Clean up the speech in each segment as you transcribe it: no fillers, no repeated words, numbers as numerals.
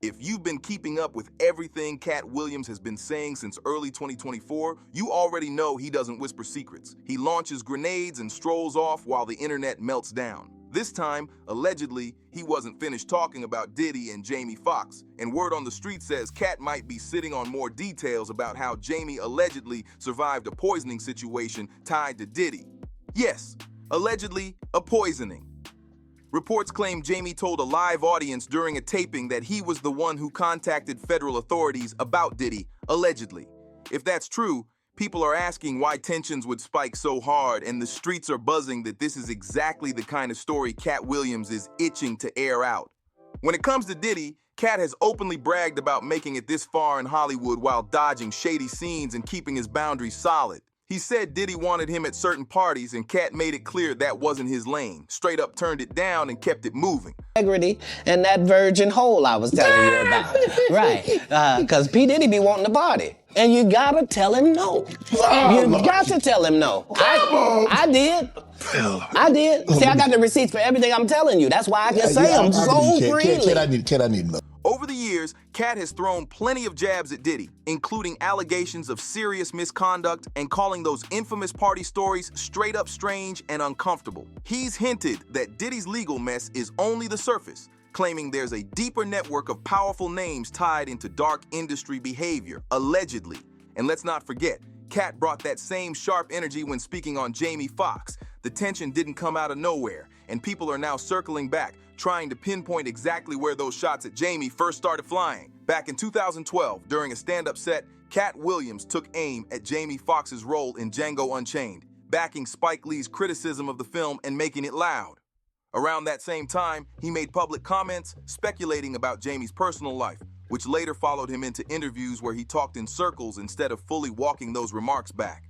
If you've been keeping up with everything Katt Williams has been saying since early 2024, you already know he doesn't whisper secrets. He launches grenades and strolls off while the internet melts down. This time, allegedly, he wasn't finished talking about Diddy and Jamie Foxx, and word on the street says Katt might be sitting on more details about how Jamie allegedly survived a poisoning situation tied to Diddy. Yes, allegedly a poisoning. Reports claim Jamie told a live audience during a taping that he was the one who contacted federal authorities about Diddy, allegedly. If that's true, people are asking why tensions would spike so hard, and the streets are buzzing that this is exactly the kind of story Katt Williams is itching to air out. When it comes to Diddy, Katt has openly bragged about making it this far in Hollywood while dodging shady scenes and keeping his boundaries solid. He said Diddy wanted him at certain parties, and Katt made it clear that wasn't his lane. Straight up turned it down and kept it moving. Integrity and that virgin hole I was telling you about. Right. Because P. Diddy be wanting to party. And you gotta tell him no. You got to tell him no. I did. I did. See, I got the receipts for everything I'm telling you. That's why I can say them so freely. Katt, I need to know. Over the years, Katt has thrown plenty of jabs at Diddy, including allegations of serious misconduct and calling those infamous party stories straight up strange and uncomfortable. He's hinted that Diddy's legal mess is only the surface, claiming there's a deeper network of powerful names tied into dark industry behavior, allegedly. And let's not forget, Katt brought that same sharp energy when speaking on Jamie Foxx. The tension didn't come out of nowhere, and people are now circling back, trying to pinpoint exactly where those shots at Jamie first started flying. Back in 2012, during a stand-up set, Katt Williams took aim at Jamie Foxx's role in Django Unchained, backing Spike Lee's criticism of the film and making it loud. Around that same time, he made public comments speculating about Jamie's personal life, which later followed him into interviews where he talked in circles instead of fully walking those remarks back.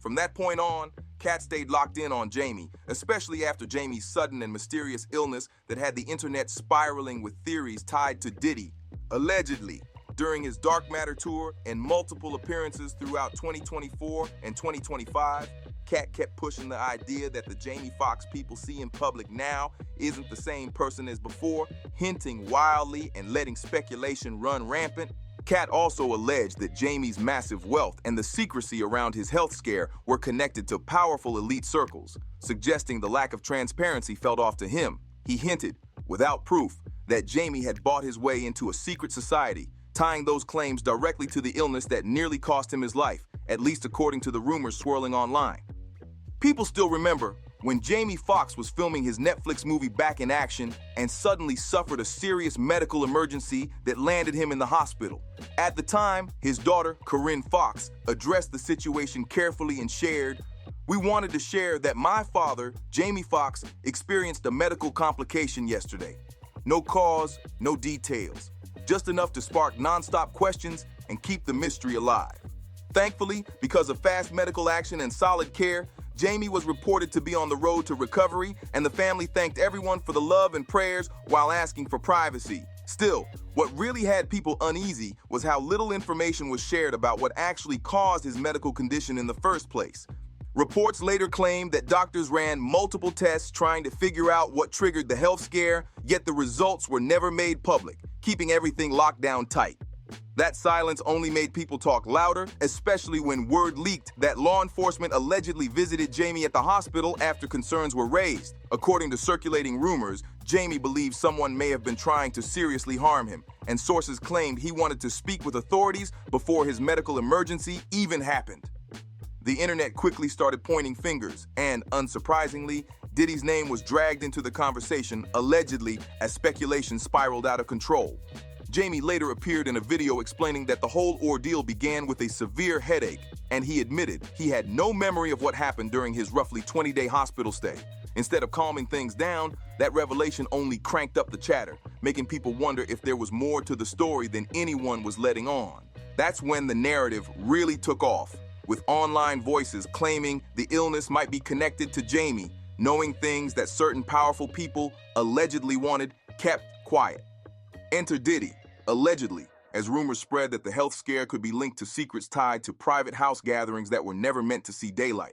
From that point on, Katt stayed locked in on Jamie, especially after Jamie's sudden and mysterious illness that had the internet spiraling with theories tied to Diddy, allegedly. During his Dark Matter tour and multiple appearances throughout 2024 and 2025, Katt kept pushing the idea that the Jamie Foxx people see in public now isn't the same person as before, hinting wildly and letting speculation run rampant. Katt also alleged that Jamie's massive wealth and the secrecy around his health scare were connected to powerful elite circles, suggesting the lack of transparency felt off to him. He hinted, without proof, that Jamie had bought his way into a secret society, tying those claims directly to the illness that nearly cost him his life, at least according to the rumors swirling online. People still remember when Jamie Foxx was filming his Netflix movie Back in Action and suddenly suffered a serious medical emergency that landed him in the hospital. At the time, his daughter, Corinne Foxx, addressed the situation carefully and shared, "We wanted to share that my father, Jamie Foxx, experienced a medical complication yesterday. No cause, no details. Just enough to spark nonstop questions and keep the mystery alive." Thankfully, because of fast medical action and solid care, Jamie was reported to be on the road to recovery, and the family thanked everyone for the love and prayers while asking for privacy. Still, what really had people uneasy was how little information was shared about what actually caused his medical condition in the first place. Reports later claimed that doctors ran multiple tests trying to figure out what triggered the health scare, yet the results were never made public, keeping everything locked down tight. That silence only made people talk louder, especially when word leaked that law enforcement allegedly visited Jamie at the hospital after concerns were raised. According to circulating rumors, Jamie believed someone may have been trying to seriously harm him, and sources claimed he wanted to speak with authorities before his medical emergency even happened. The internet quickly started pointing fingers, and, unsurprisingly, Diddy's name was dragged into the conversation, allegedly, as speculation spiraled out of control. Jamie later appeared in a video explaining that the whole ordeal began with a severe headache, and he admitted he had no memory of what happened during his roughly 20-day hospital stay. Instead of calming things down, that revelation only cranked up the chatter, making people wonder if there was more to the story than anyone was letting on. That's when the narrative really took off, with online voices claiming the illness might be connected to Jamie, knowing things that certain powerful people allegedly wanted kept quiet. Enter Diddy, allegedly, as rumors spread that the health scare could be linked to secrets tied to private house gatherings that were never meant to see daylight.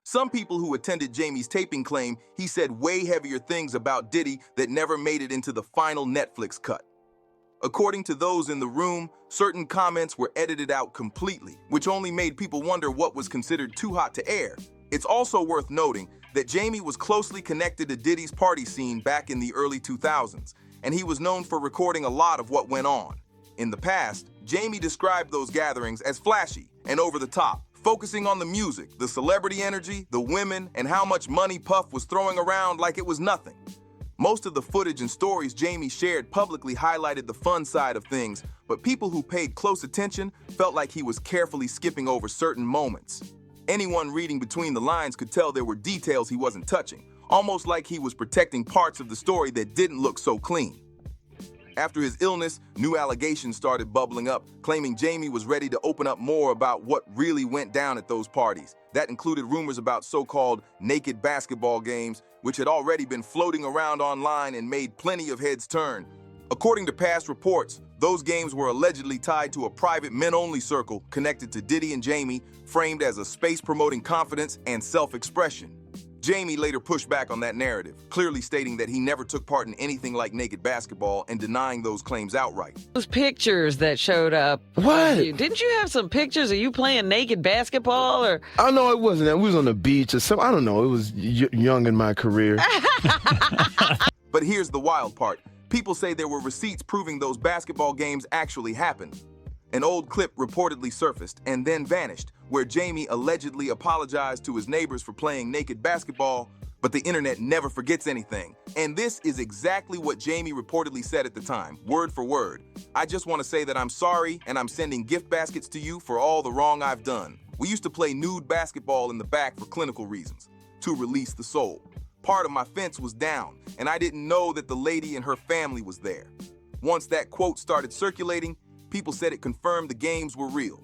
Some people who attended Jamie's taping claim he said way heavier things about Diddy that never made it into the final Netflix cut. According to those in the room, certain comments were edited out completely, which only made people wonder what was considered too hot to air. It's also worth noting that Jamie was closely connected to Diddy's party scene back in the early 2000s, and he was known for recording a lot of what went on. In the past, Jamie described those gatherings as flashy and over the top, focusing on the music, the celebrity energy, the women, and how much money Puff was throwing around like it was nothing. Most of the footage and stories Jamie shared publicly highlighted the fun side of things, but people who paid close attention felt like he was carefully skipping over certain moments. Anyone reading between the lines could tell there were details he wasn't touching, almost like he was protecting parts of the story that didn't look so clean. After his illness, new allegations started bubbling up, claiming Jamie was ready to open up more about what really went down at those parties. That included rumors about so-called naked basketball games, which had already been floating around online and made plenty of heads turn. According to past reports, those games were allegedly tied to a private men-only circle connected to Diddy and Jamie, framed as a space promoting confidence and self-expression. Jamie later pushed back on that narrative, clearly stating that he never took part in anything like naked basketball and denying those claims outright. Those pictures that showed up. What? Didn't you have some pictures of you playing naked basketball? Or I know it wasn't that. We was on the beach or something. I don't know. It was young in my career. But here's the wild part. People say there were receipts proving those basketball games actually happened. An old clip reportedly surfaced and then vanished, where Jamie allegedly apologized to his neighbors for playing naked basketball, but the internet never forgets anything. And this is exactly what Jamie reportedly said at the time, word for word. "I just want to say that I'm sorry and I'm sending gift baskets to you for all the wrong I've done. We used to play nude basketball in the back for clinical reasons, to release the soul. Part of my fence was down, and I didn't know that the lady and her family was there." Once that quote started circulating, people said it confirmed the games were real.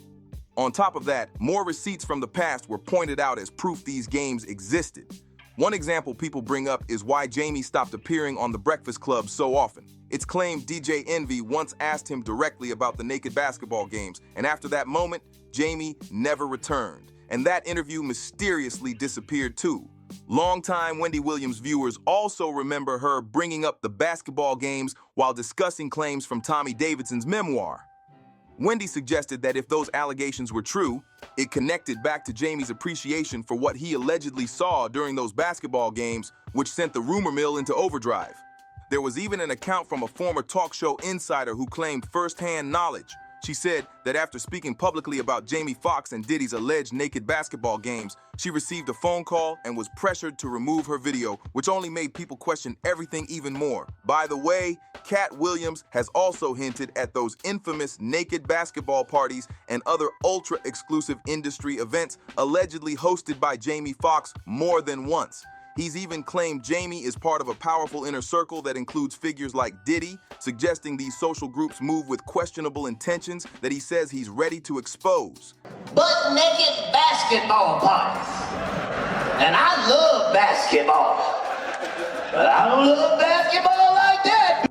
On top of that, more receipts from the past were pointed out as proof these games existed. One example people bring up is why Jamie stopped appearing on The Breakfast Club so often. It's claimed DJ Envy once asked him directly about the naked basketball games, and after that moment, Jamie never returned. And that interview mysteriously disappeared too. Longtime Wendy Williams viewers also remember her bringing up the basketball games while discussing claims from Tommy Davidson's memoir. Wendy suggested that if those allegations were true, it connected back to Jamie's appreciation for what he allegedly saw during those basketball games, which sent the rumor mill into overdrive. There was even an account from a former talk show insider who claimed firsthand knowledge. She said that after speaking publicly about Jamie Foxx and Diddy's alleged naked basketball games, she received a phone call and was pressured to remove her video, which only made people question everything even more. By the way, Katt Williams has also hinted at those infamous naked basketball parties and other ultra-exclusive industry events allegedly hosted by Jamie Foxx more than once. He's even claimed Jamie is part of a powerful inner circle that includes figures like Diddy, suggesting these social groups move with questionable intentions that he says he's ready to expose. But naked basketball parties. And I love basketball. But I don't love basketball like that.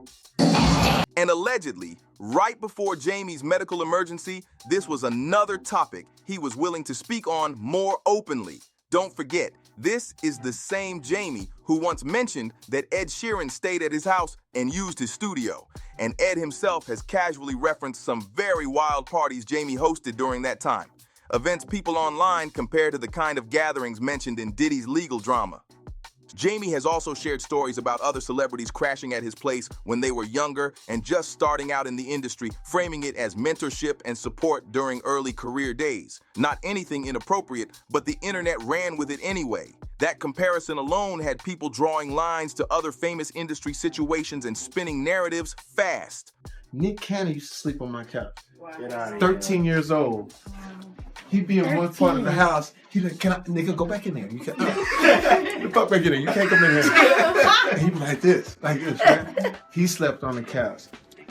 And allegedly, right before Jamie's medical emergency, this was another topic he was willing to speak on more openly. Don't forget, this is the same Jamie who once mentioned that Ed Sheeran stayed at his house and used his studio. And Ed himself has casually referenced some very wild parties Jamie hosted during that time. Events people online compare to the kind of gatherings mentioned in Diddy's legal drama. Jamie has also shared stories about other celebrities crashing at his place when they were younger and just starting out in the industry, framing it as mentorship and support during early career days. Not anything inappropriate, but the internet ran with it anyway. That comparison alone had people drawing lines to other famous industry situations and spinning narratives fast. Nick Cannon used to sleep on my couch. Wow. 13 years old. He'd be in one part of the house. He'd like, "Can I, nigga, go back in there? You can't, the fuck back in there. You can't come in here." And he'd be like this, right? He slept on the couch.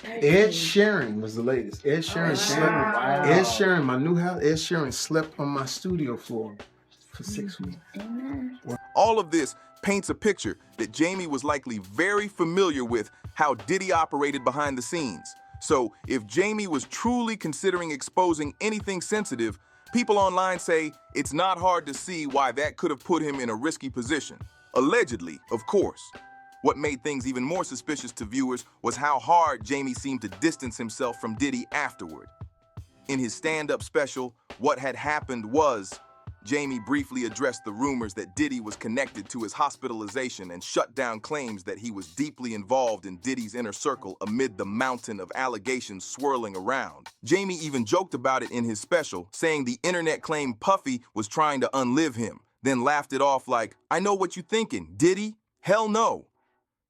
Ed Sheeran was the latest. Ed Sheeran slept. Wow. Ed Sheeran, my new house. Ed Sheeran slept on my studio floor for 6 weeks. All of this paints a picture that Jamie was likely very familiar with how Diddy operated behind the scenes. So if Jamie was truly considering exposing anything sensitive, people online say it's not hard to see why that could have put him in a risky position. Allegedly, of course. What made things even more suspicious to viewers was how hard Jamie seemed to distance himself from Diddy afterward. In his stand-up special, What Had Happened Was, Jamie briefly addressed the rumors that Diddy was connected to his hospitalization and shut down claims that he was deeply involved in Diddy's inner circle amid the mountain of allegations swirling around. Jamie even joked about it in his special, saying the internet claimed Puffy was trying to unlive him, then laughed it off like, "I know what you thinking, Diddy? Hell no."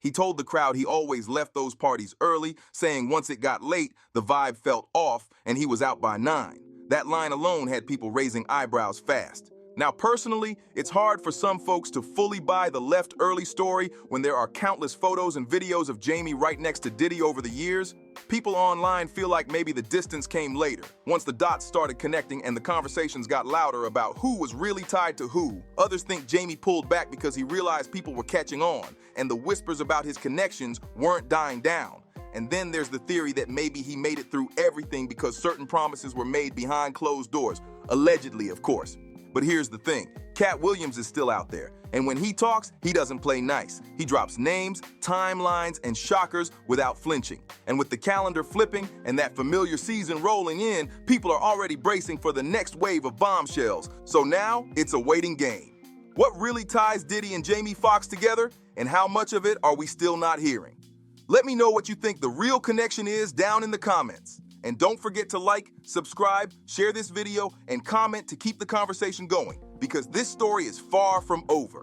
He told the crowd he always left those parties early, saying once it got late, the vibe felt off and he was out by 9. That line alone had people raising eyebrows fast. Now, personally, it's hard for some folks to fully buy the left early story when there are countless photos and videos of Jamie right next to Diddy over the years. People online feel like maybe the distance came later, once the dots started connecting and the conversations got louder about who was really tied to who. Others think Jamie pulled back because he realized people were catching on, and the whispers about his connections weren't dying down. And then there's the theory that maybe he made it through everything because certain promises were made behind closed doors. Allegedly, of course. But here's the thing. Katt Williams is still out there. And when he talks, he doesn't play nice. He drops names, timelines, and shockers without flinching. And with the calendar flipping and that familiar season rolling in, people are already bracing for the next wave of bombshells. So now, it's a waiting game. What really ties Diddy and Jamie Foxx together? And how much of it are we still not hearing? Let me know what you think the real connection is down in the comments. And don't forget to like, subscribe, share this video, and comment to keep the conversation going, because this story is far from over.